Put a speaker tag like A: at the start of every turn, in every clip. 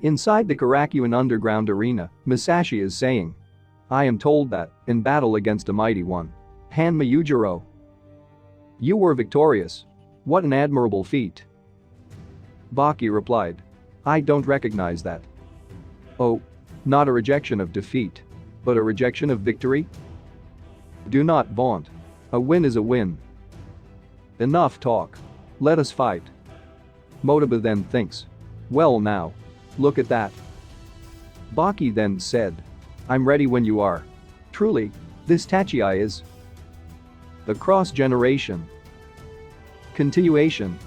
A: Inside the Karakuan underground arena, Musashi is saying, "I am told that, in battle against a mighty one, Hanma Yujiro, you were victorious. What an admirable feat." Baki replied, "I don't recognize that." "Oh. Not a rejection of defeat. But a rejection of victory? Do not vaunt. A win is a win. Enough talk. Let us fight." Motoba then thinks, "Well now. Look at that." Baki then said, "I'm ready when you are. Truly, this Tachiai is the cross-generation continuation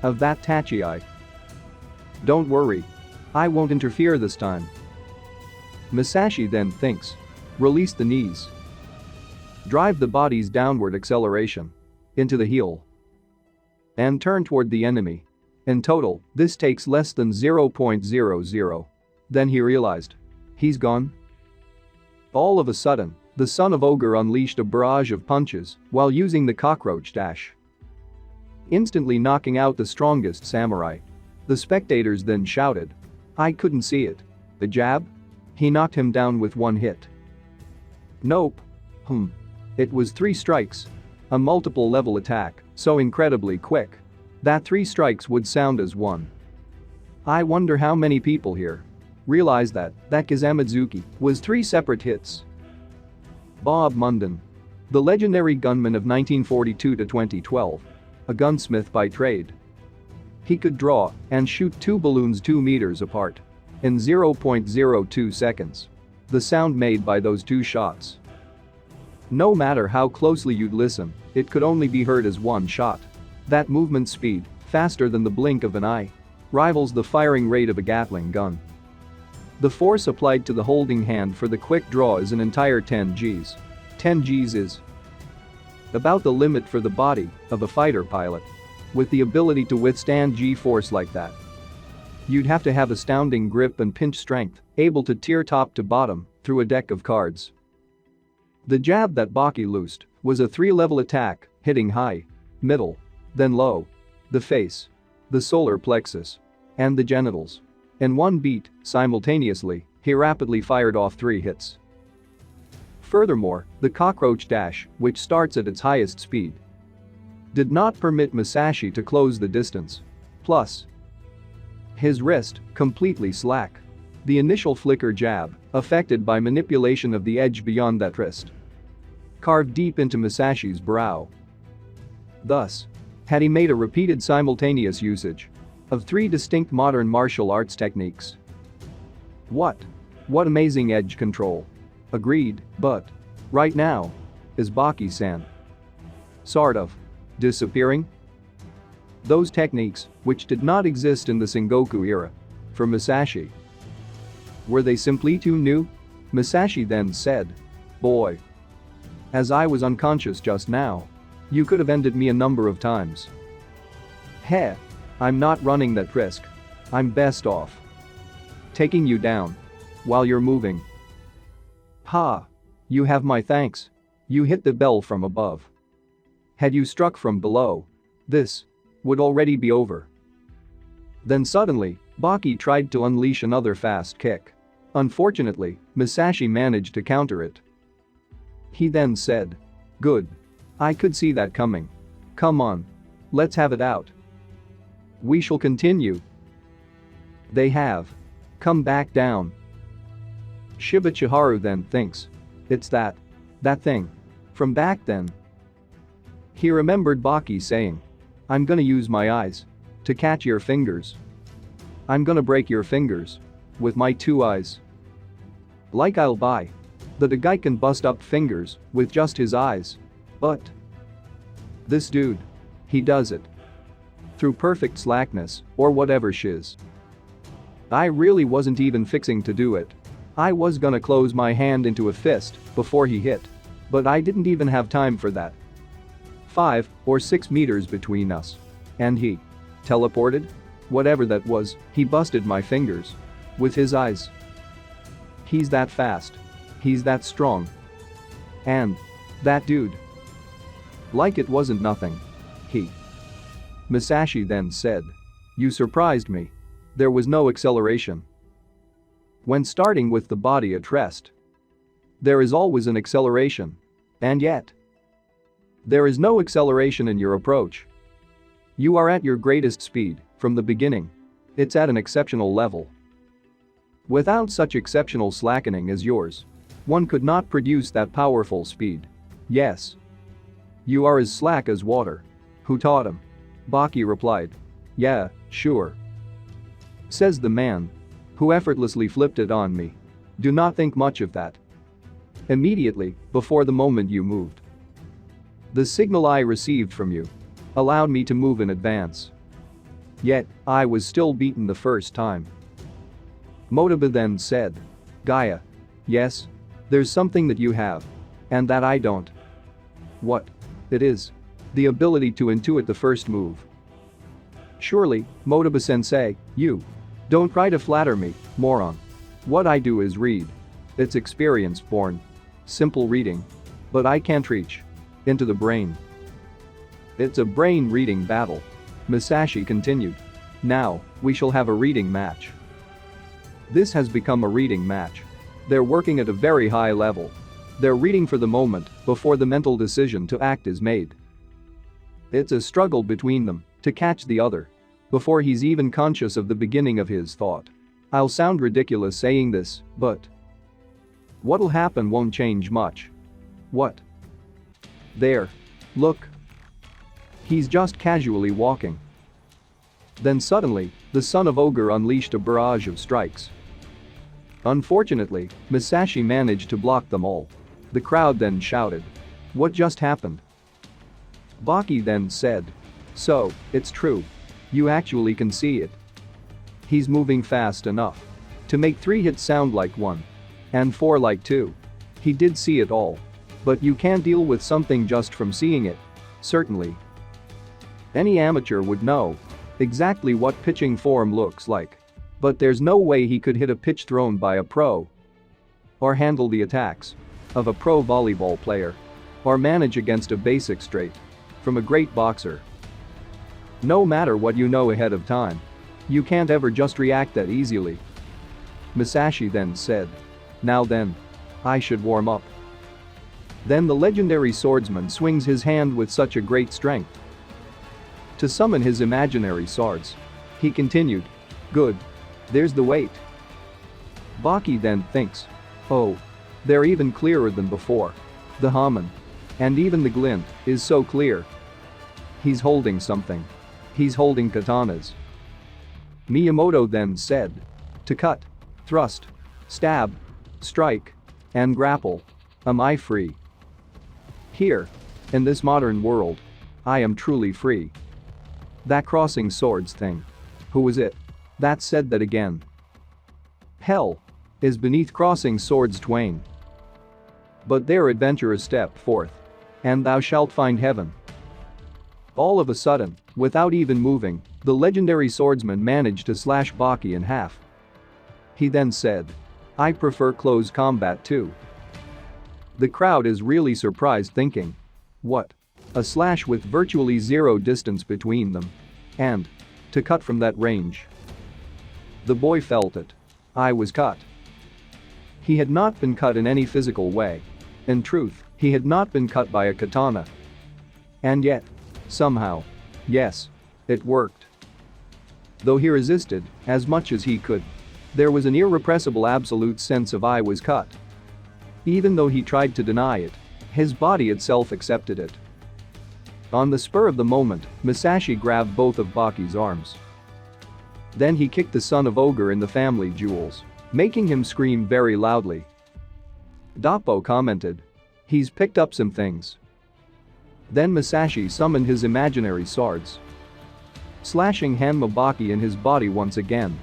A: of that Tachiai. Don't worry. I won't interfere this time." Musashi then thinks, "Release the knees. Drive the body's downward acceleration into the heel and turn toward the enemy. In total, this takes less than 0.00. Then he realized. He's gone. All of a sudden, the son of Ogre unleashed a barrage of punches while using the cockroach dash, instantly knocking out the strongest samurai. The spectators then shouted, "I couldn't see it. The jab? He knocked him down with one hit." Nope. It was 3 strikes. A multiple level attack, so incredibly quick that 3 strikes would sound as 1. I wonder how many people here realize that Kazamazuki was 3 separate hits. Bob Munden, the legendary gunman of 1942 to 2012, a gunsmith by trade. He could draw and shoot 2 balloons 2 meters apart in 0.02 seconds. The sound made by those 2 shots, no matter how closely you'd listen, it could only be heard as 1 shot. That movement speed, faster than the blink of an eye, rivals the firing rate of a Gatling gun. The force applied to the holding hand for the quick draw is an entire 10 Gs. 10 Gs is about the limit for the body of a fighter pilot. With the ability to withstand G-force like that, you'd have to have astounding grip and pinch strength, able to tear top to bottom through a deck of cards. The jab that Baki loosed was a 3-level attack, hitting high, middle, then low, the face, the solar plexus, and the genitals. In one beat, simultaneously, he rapidly fired off 3 hits. Furthermore, the cockroach dash, which starts at its highest speed, did not permit Musashi to close the distance. Plus, his wrist, completely slack. The initial flicker jab, affected by manipulation of the edge beyond that wrist, carved deep into Musashi's brow. Thus, had he made a repeated simultaneous usage of 3 distinct modern martial arts techniques. What amazing edge control. Agreed, but right now, is Baki-san sort of disappearing? Those techniques, which did not exist in the Sengoku era, for Musashi, were they simply too new? Musashi then said, "Boy. As I was unconscious just now, you could have ended me a number of times. Heh. I'm not running that risk. I'm best off taking you down while you're moving." Ha. You have my thanks. You hit the bell from above. Had you struck from below, this would already be over. Then suddenly, Baki tried to unleash another fast kick. Unfortunately, Musashi managed to counter it. He then said, "Good. I could see that coming. Come on. Let's have it out. We shall continue." They have come back down. Shiba Chiharu then thinks, it's that thing from back then. He remembered Baki saying, "I'm gonna use my eyes to catch your fingers. I'm gonna break your fingers with my 2 eyes. Like I'll buy that a guy can bust up fingers with just his eyes. But this dude, he does it through perfect slackness or whatever shiz. I really wasn't even fixing to do it. I was gonna close my hand into a fist before he hit, but I didn't even have time for that. 5 or 6 meters between us. And he teleported? Whatever that was, he busted my fingers with his eyes. He's that fast. He's that strong. And that dude. Like it wasn't nothing. He." Musashi then said, "You surprised me. There was no acceleration. When starting with the body at rest, there is always an acceleration. And yet, there is no acceleration in your approach. You are at your greatest speed from the beginning. It's at an exceptional level. Without such exceptional slackening as yours, one could not produce that powerful speed. Yes. You are as slack as water. Who taught him? Baki replied. Yeah, sure. Says the man, who effortlessly flipped it on me. Do not think much of that. Immediately, before the moment you moved, the signal I received from you allowed me to move in advance. Yet, I was still beaten the first time. Motoba then said. Gaia. Yes. There's something that you have. And that I don't. What? It is. The ability to intuit the first move. Surely, Motoba-sensei, you don't try to flatter me, moron. What I do is read. It's experience-born. Simple reading. But I can't reach into the brain. It's a brain-reading battle. Musashi continued. Now, we shall have a reading match. This has become a reading match. They're working at a very high level. They're reading for the moment before the mental decision to act is made. It's a struggle between them to catch the other before he's even conscious of the beginning of his thought. I'll sound ridiculous saying this, but what'll happen won't change much. What? There. Look. He's just casually walking. Then suddenly, the son of Ogre unleashed a barrage of strikes. Unfortunately, Musashi managed to block them all. The crowd then shouted. What just happened? Baki then said. So, it's true. You actually can see it. He's moving fast enough to make 3 hits sound like 1. And 4 like 2. He did see it all. But you can't deal with something just from seeing it. Certainly. Any amateur would know exactly what pitching form looks like. But there's no way he could hit a pitch thrown by a pro. Or handle the attacks of a pro volleyball player. Or manage against a basic straight from a great boxer. No matter what you know ahead of time, you can't ever just react that easily. Musashi then said. Now then. I should warm up. Then the legendary swordsman swings his hand with such a great strength to summon his imaginary swords. He continued. Good. There's the weight. Baki then thinks. Oh. They're even clearer than before. The Haman. And even the glint is so clear. He's holding something. He's holding katanas. Miyamoto then said. To cut. Thrust. Stab. Strike. And grapple. Am I free? Here. In this modern world. I am truly free. That crossing swords thing. Who was it that said that again? Hell is beneath crossing swords twain. But their adventurers step forth. And thou shalt find heaven. All of a sudden, without even moving, the legendary swordsman managed to slash Baki in half. He then said. I prefer close combat too. The crowd is really surprised thinking. What? A slash with virtually zero distance between them. And to cut from that range. The boy felt it. I was cut. He had not been cut in any physical way. In truth, he had not been cut by a katana. And yet, somehow, yes, it worked. Though he resisted as much as he could, there was an irrepressible absolute sense of I was cut. Even though he tried to deny it, his body itself accepted it. On the spur of the moment, Musashi grabbed both of Baki's arms. Then he kicked the son of Ogre in the family jewels, making him scream very loudly. Doppo commented. He's picked up some things. Then Musashi summoned his imaginary swords, slashing Hanma Baki in his body once again,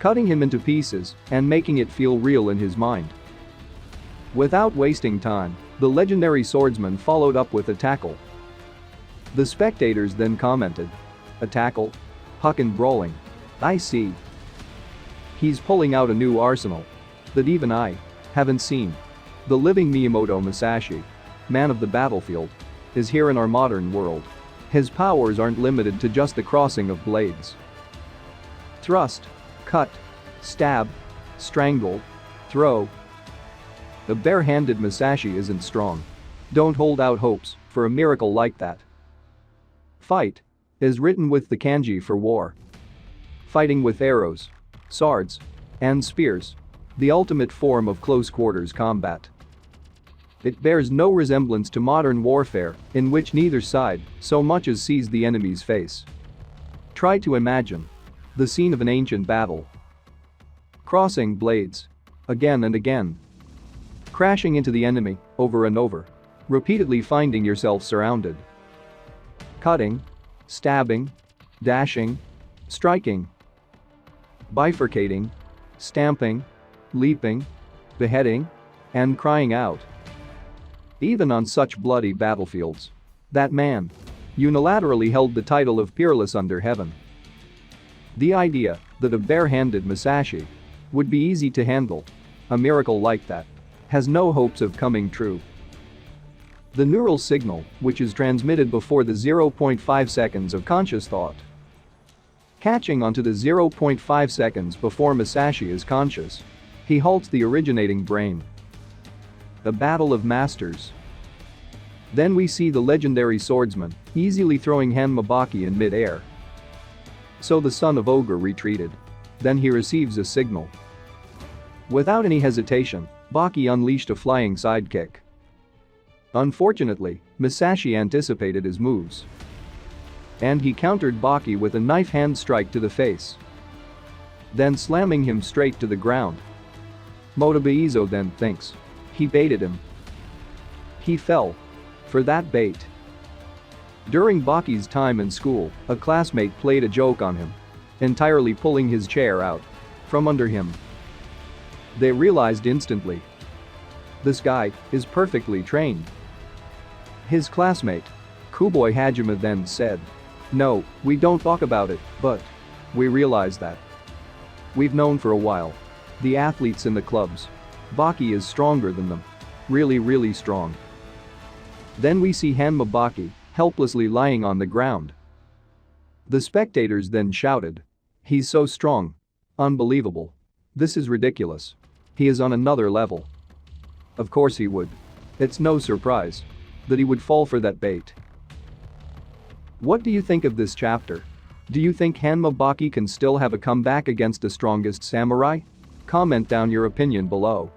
A: cutting him into pieces and making it feel real in his mind. Without wasting time, the legendary swordsman followed up with a tackle. The spectators then commented. A tackle? Huckin' brawling. I see. He's pulling out a new arsenal that even I haven't seen. The living Miyamoto Musashi, man of the battlefield, is here in our modern world. His powers aren't limited to just the crossing of blades. Thrust, cut, stab, strangle, throw. A bare-handed Musashi isn't strong. Don't hold out hopes for a miracle like that. Fight is written with the kanji for war. Fighting with arrows, swords, and spears. The ultimate form of close-quarters combat. It bears no resemblance to modern warfare, in which neither side so much as sees the enemy's face. Try to imagine the scene of an ancient battle. Crossing blades again and again. Crashing into the enemy over and over. Repeatedly finding yourself surrounded. Cutting, stabbing, dashing, striking, bifurcating, stamping, leaping, beheading, and crying out. Even on such bloody battlefields, that man unilaterally held the title of Peerless under heaven. The idea that a bare-handed Musashi would be easy to handle, a miracle like that, has no hopes of coming true. The neural signal, which is transmitted before the 0.5 seconds of conscious thought. Catching onto the 0.5 seconds before Musashi is conscious, he halts the originating brain. A battle of masters. Then we see the legendary swordsman easily throwing Hanma Baki in mid-air. So the son of Ogre retreated. Then he receives a signal. Without any hesitation, Baki unleashed a flying sidekick. Unfortunately, Musashi anticipated his moves. And he countered Baki with a knife hand strike to the face. Then slamming him straight to the ground. Motobuizo then thinks he baited him. He fell for that bait. During Baki's time in school, a classmate played a joke on him, entirely pulling his chair out from under him. They realized instantly. This guy is perfectly trained. His classmate, Kuboy Hajime, then said, "No, we don't talk about it, but we realize that. We've known for a while. The athletes in the clubs. Baki is stronger than them. Really strong." Then we see Hanma Baki helplessly lying on the ground. The spectators then shouted, "He's so strong. Unbelievable. This is ridiculous. He is on another level." Of course he would. It's no surprise that he would fall for that bait. What do you think of this chapter? Do you think Hanma Baki can still have a comeback against the strongest samurai? Comment down your opinion below.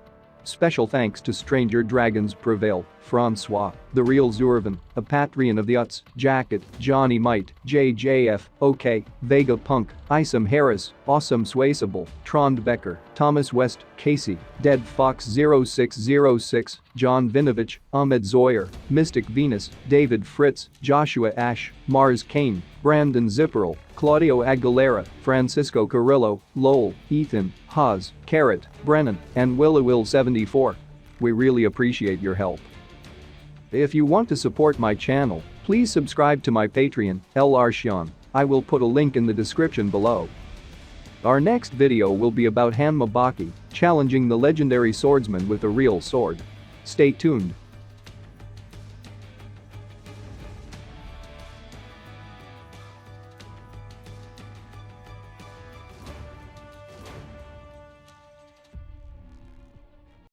A: Special thanks to Stranger Dragons Prevail, Francois, The Real Zurvan, A Patreon of the Uts, Jacket, Johnny Might, JJF, OK, Vega Punk, Isom Harris, Awesome Swayable, Trond Becker, Thomas West, Casey, Dead Fox 0606, John Vinovich, Ahmed Zoyer, Mystic Venus, David Fritz, Joshua Ash, Mars Kane, Brandon Zipperl, Claudio Aguilera, Francisco Carrillo, Lowell, Ethan, Haas, Carrot, Brennan, and Will74. We really appreciate your help. If you want to support my channel, please subscribe to my Patreon, LR Shion. I will put a link in the description below. Our next video will be about Hanma Baki challenging the legendary swordsman with a real sword. Stay tuned.